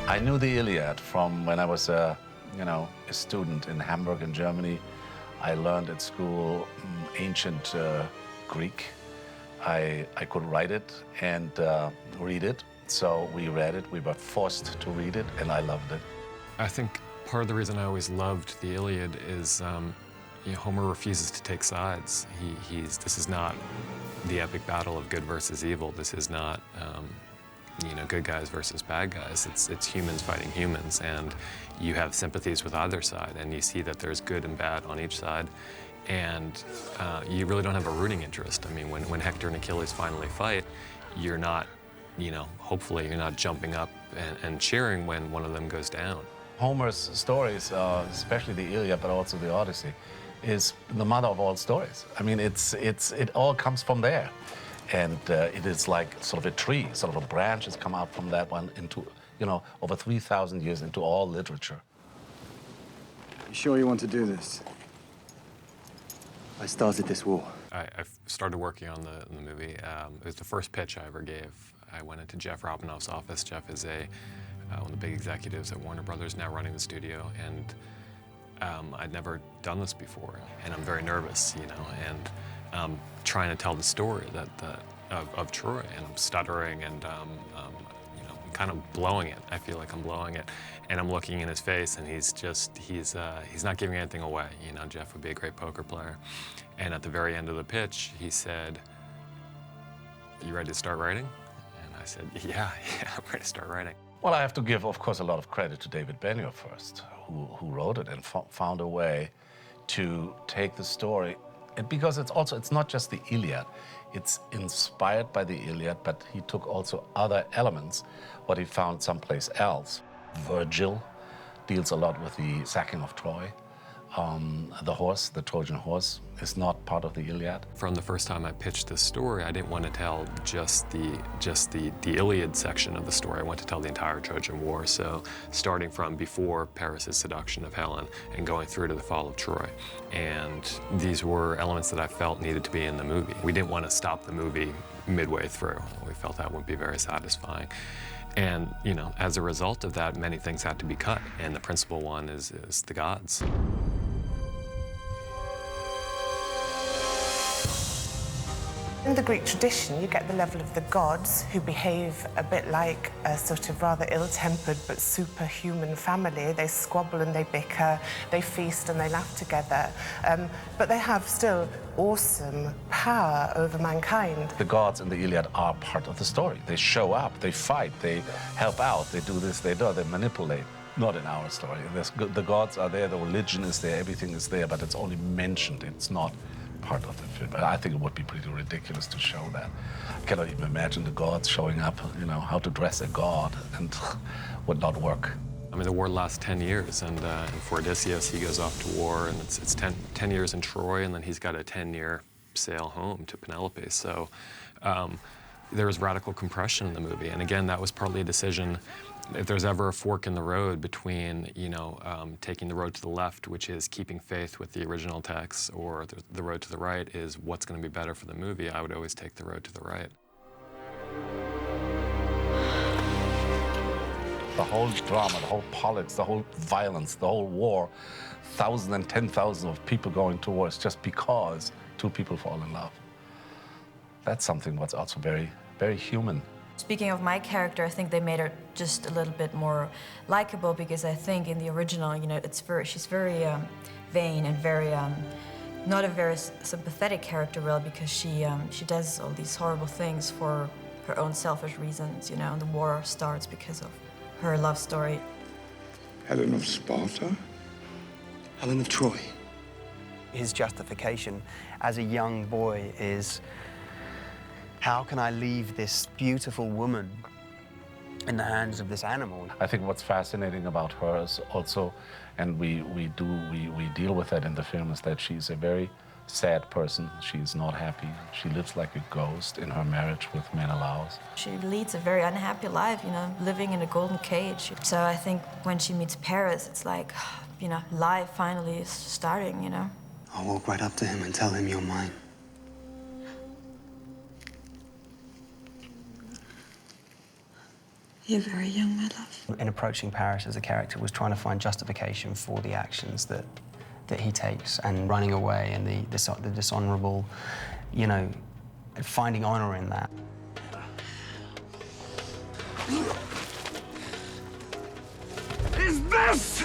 I knew the Iliad from when I was a student in Hamburg in Germany. I learned at school ancient Greek. I could write it and read it, so we read it. We were forced to read it, and I loved it. I think part of the reason I always loved the Iliad is Homer refuses to take sides. This is not the epic battle of good versus evil. This is not good guys versus bad guys. It's humans fighting humans, and you have sympathies with either side, and you see that there's good and bad on each side, and you really don't have a rooting interest. I mean, when Hector and Achilles finally fight, you're not, hopefully you're not jumping up and cheering when one of them goes down. Homer's stories, especially the Iliad, but also the Odyssey, is the mother of all stories. I mean, it all comes from there. And it is like sort of a tree, sort of a branch has come out from that one into, over 3,000 years into all literature. You sure you want to do this? I started this war. I started working on the movie. It was the first pitch I ever gave. I went into Jeff Robinoff's office. Jeff is one of the big executives at Warner Brothers, now running the studio, and I'd never done this before, and I'm very nervous, and trying to tell the story of Troy, and I'm stuttering, and kind of blowing it. I feel like I'm blowing it, and I'm looking in his face, and he's not giving anything away. Jeff would be a great poker player, and at the very end of the pitch, he said, "You ready to start writing?" And I said, "Yeah, I'm ready to start writing." Well, I have to give, of course, a lot of credit to David Benioff first, who wrote it and found a way to take the story. And because it's not just the Iliad, it's inspired by the Iliad, but he took also other elements, what he found someplace else. Virgil deals a lot with the sacking of Troy. The horse, the Trojan horse, is not part of the Iliad. From the first time I pitched this story, I didn't want to tell just the Iliad section of the story. I wanted to tell the entire Trojan War. So starting from before Paris' seduction of Helen and going through to the fall of Troy. And these were elements that I felt needed to be in the movie. We didn't want to stop the movie midway through. We felt that wouldn't be very satisfying. And, as a result of that, many things had to be cut. And the principal one is the gods. In the Greek tradition, you get the level of the gods, who behave a bit like a sort of rather ill-tempered but superhuman family. They squabble and they bicker, they feast and they laugh together. But they have still awesome power over mankind. The gods in the Iliad are part of the story. They show up, they fight, they help out, they do this, they manipulate. Not in our story. The gods are there, the religion is there, everything is there, but it's only mentioned. It's not part of the film. I think it would be pretty ridiculous to show that. I cannot even imagine the gods showing up, how to dress a god, and would not work. I mean, the war lasts 10 years, and for Odysseus, he goes off to war, and it's 10 years in Troy, and then he's got a 10-year sail home to Penelope. So there was radical compression in the movie, and again, that was partly a decision. If there's ever a fork in the road between, taking the road to the left, which is keeping faith with the original text, or the road to the right is what's going to be better for the movie, I would always take the road to the right. The whole drama, the whole politics, the whole violence, the whole war, thousands and 10,000 of people going to war just because two people fall in love. That's something what's also very, very human. Speaking of my character, I think they made her just a little bit more likable, because I think in the original, she's very vain and very not a very sympathetic character, really, because she does all these horrible things for her own selfish reasons, and the war starts because of her love story. Helen of Sparta? Helen of Troy. His justification as a young boy is, how can I leave this beautiful woman in the hands of this animal? I think what's fascinating about her is also, and we deal with that in the film, is that she's a very sad person. She's not happy. She lives like a ghost in her marriage with Menelaus. She leads a very unhappy life, living in a golden cage. So I think when she meets Paris, it's like, life finally is starting, I'll walk right up to him and tell him you're mine. You're very young, my love. In approaching Paris as a character was trying to find justification for the actions that he takes, and running away and the dishonourable, you know, finding honour in that. Is this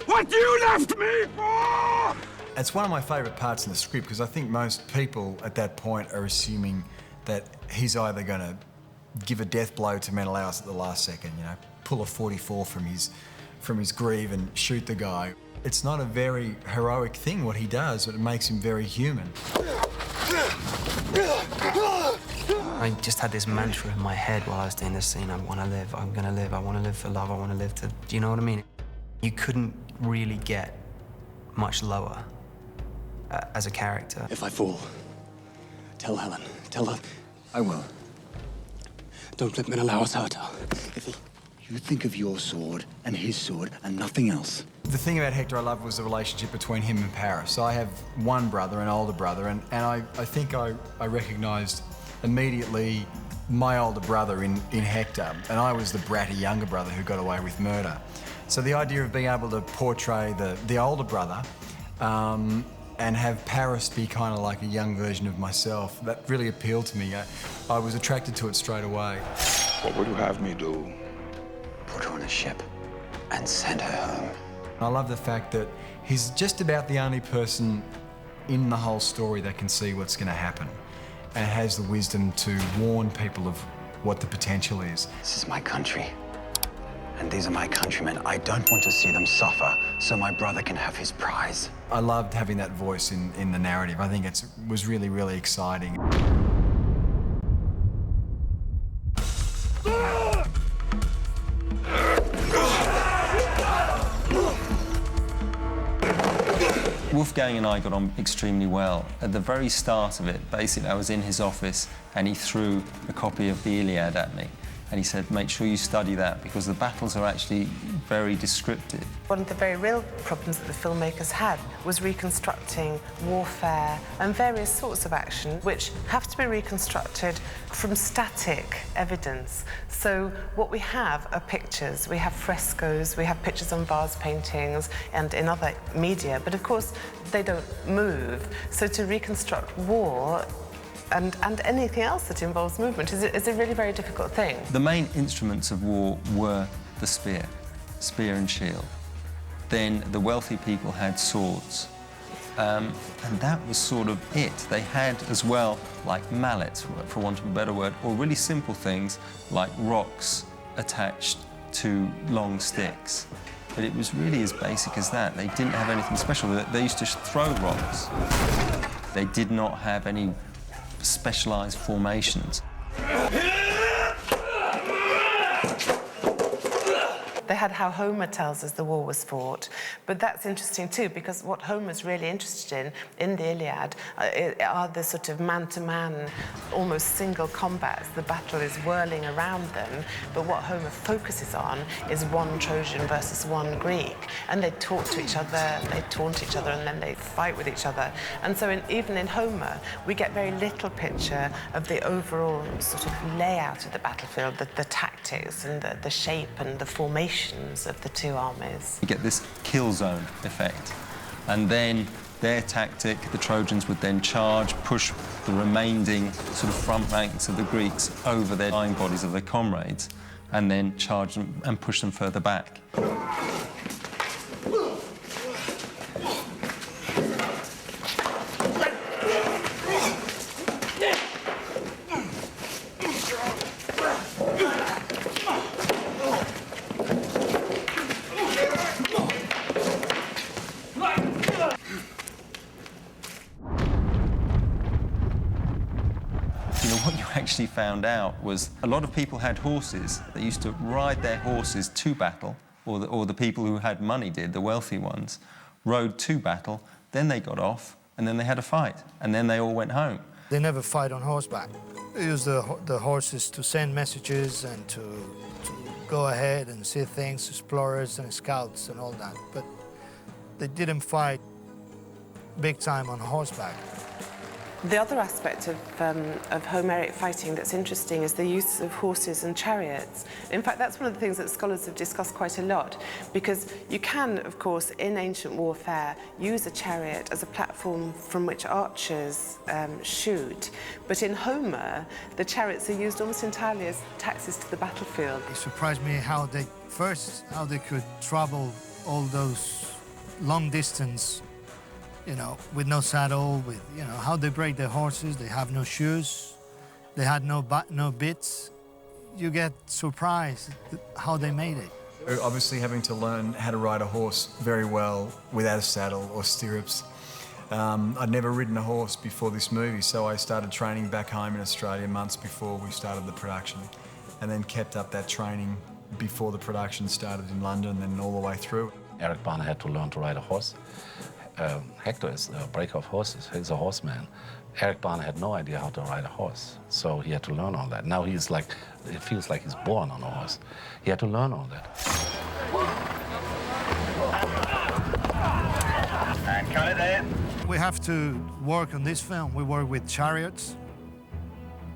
what you left me for? It's one of my favourite parts in the script because I think most people at that point are assuming that he's either going to give a death blow to Menelaus at the last second, you know, pull a 44 from his greave and shoot the guy. It's not a very heroic thing what he does, but it makes him very human. I just had this mantra in my head while I was doing this scene: I want to live, I'm going to live, I want to live for love, I want to live to... Do you know what I mean? You couldn't really get much lower as a character. If I fall, tell Helen. Tell her. I will. Don't let Menelaus hurt her. If he... You think of your sword and his sword and nothing else. The thing about Hector I loved was the relationship between him and Paris. I have one brother, an older brother, and I think I recognised immediately my older brother in Hector, and I was the bratty younger brother who got away with murder. So the idea of being able to portray the older brother and have Paris be kind of like a young version of myself, that really appealed to me. I was attracted to it straight away. What would you have me do? Put her on a ship and send her home. I love the fact that he's just about the only person in the whole story that can see what's going to happen and has the wisdom to warn people of what the potential is. This is my country, and these are my countrymen. I don't want to see them suffer, so my brother can have his prize. I loved having that voice in the narrative. I think it was really, really exciting. Wolfgang and I got on extremely well. At the very start of it, basically, I was in his office and he threw a copy of the Iliad at me. And he said, make sure you study that because the battles are actually very descriptive. One of the very real problems that the filmmakers had was reconstructing warfare and various sorts of action which have to be reconstructed from static evidence. So what we have are pictures, we have frescoes, we have pictures on vase paintings and in other media, but of course they don't move. So to reconstruct war and anything else that involves movement is a really very difficult thing. The main instruments of war were the spear and shield. Then the wealthy people had swords. And that was sort of it. They had as well, like mallets, for want of a better word, or really simple things like rocks attached to long sticks. But it was really as basic as that. They didn't have anything special. They used to throw rocks. They did not have any specialised formations. They had how Homer tells us the war was fought, but that's interesting too because what Homer's really interested in the Iliad are the sort of man-to-man, almost single combats. The battle is whirling around them, but what Homer focuses on is one Trojan versus one Greek, and they talk to each other, and they taunt each other, and then they fight with each other. And so even in Homer, we get very little picture of the overall sort of layout of the battlefield, the tactics and the shape and the formation of the two armies. You get this kill zone effect, and then their tactic, the Trojans would then charge, push the remaining sort of front ranks of the Greeks over their lying bodies of their comrades, and then charge them and push them further back. Actually found out was a lot of people had horses. They used to ride their horses to battle, or the people who had money did, the wealthy ones, rode to battle, then they got off, and then they had a fight, and then they all went home. They never fight on horseback. They use the horses to send messages and to go ahead and see things, explorers and scouts and all that, but they didn't fight big time on horseback. The other aspect of Homeric fighting that's interesting is the use of horses and chariots. In fact, that's one of the things that scholars have discussed quite a lot, because you can, of course, in ancient warfare, use a chariot as a platform from which archers shoot. But in Homer, the chariots are used almost entirely as taxis to the battlefield. It surprised me how they could travel all those long distance, you know, with no saddle, with, you know, how they break their horses. They have no shoes, they had no bits. You get surprised how they made it. Obviously having to learn how to ride a horse very well without a saddle or stirrups. I'd never ridden a horse before this movie, so I started training back home in Australia months before we started the production, and then kept up that training before the production started in London and then all the way through. Eric Bana had to learn to ride a horse. Hector is a breaker of horses. He's a horseman. Eric Bana had no idea how to ride a horse, so he had to learn all that. Now he's like, it feels like he's born on a horse. He had to learn all that. And cut it there. We have to work on this film. We work with chariots,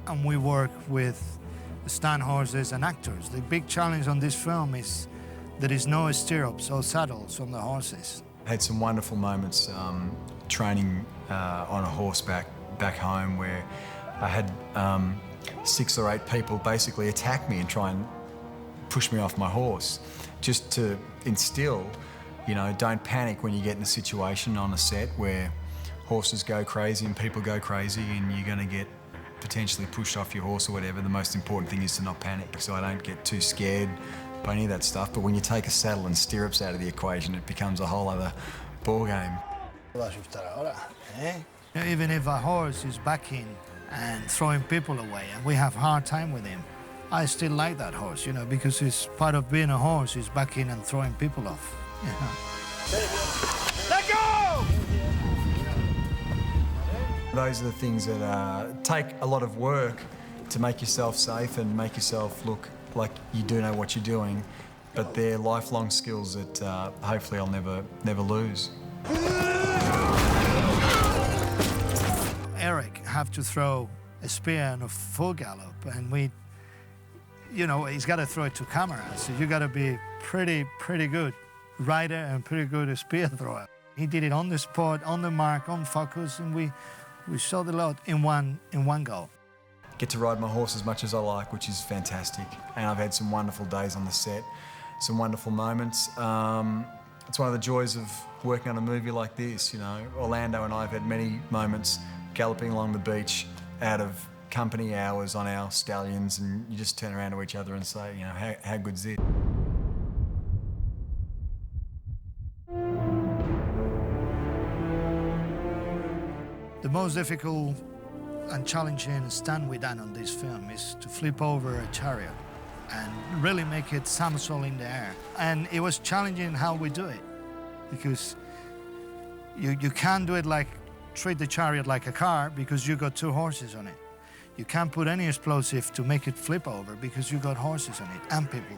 and we work with stand horses and actors. The big challenge on this film is there is no stirrups or saddles on the horses. I had some wonderful moments training on a horseback back home where I had 6 or 8 people basically attack me and try and push me off my horse, just to instill, you know, don't panic when you get in a situation on a set where horses go crazy and people go crazy and you're going to get potentially pushed off your horse or whatever. The most important thing is to not panic, so I don't get too scared by any of that stuff. But when you take a saddle and stirrups out of the equation, it becomes a whole other ball game. Even if a horse is backing and throwing people away and we have a hard time with him, I still like that horse, you know, because it's part of being a horse is backing and throwing people off. You know. Let go! Those are the things that take a lot of work to make yourself safe and make yourself look like you do know what you're doing, but they're lifelong skills that hopefully I'll never lose. Eric have to throw a spear in a full gallop, and you know, he's got to throw it to camera, so you got to be pretty good rider and pretty good spear thrower. He did it on the spot, on the mark, on focus, and we shot a lot in one go. Get to ride my horse as much as I like, which is fantastic. And I've had some wonderful days on the set, some wonderful moments. It's one of the joys of working on a movie like this, you know. Orlando and I have had many moments galloping along the beach out of company hours on our stallions, and you just turn around to each other and say, you know, how good's it? The most difficult and challenging stunt we done on this film is to flip over a chariot and really make it somersault in the air. And it was challenging how we do it, because you can't do it like, treat the chariot like a car because you got 2 horses on it. You can't put any explosive to make it flip over because you got horses on it and people.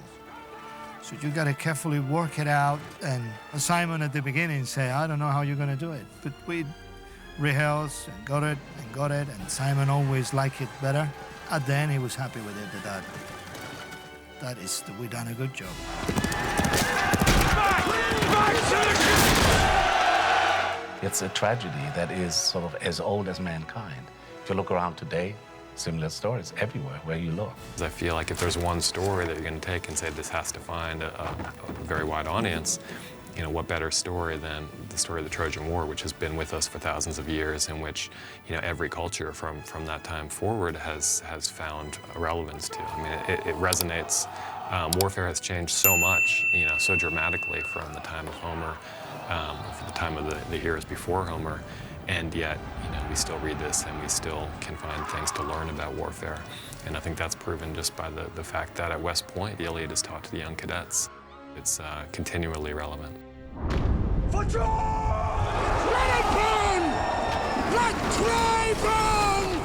So you gotta carefully work it out. And Simon at the beginning said, I don't know how you're gonna do it, but we rehearsed and got it, and Simon always liked it better. At the end, he was happy with it, we done a good job. It's a tragedy that is sort of as old as mankind. If you look around today, similar stories everywhere where you look. I feel like if there's one story that you're going to take and say this has to find a very wide audience, you know, what better story than the story of the Trojan War, which has been with us for thousands of years, in which, you know, every culture from that time forward has found a relevance to. I mean, it resonates. Warfare has changed so much, you know, so dramatically from the time of Homer, from the time of the eras before Homer, and yet, you know, we still read this and we still can find things to learn about warfare. And I think that's proven just by the fact that at West Point, the Iliad is taught to the young cadets. It's continually relevant. For Troy! Let it burn! Let Troy burn!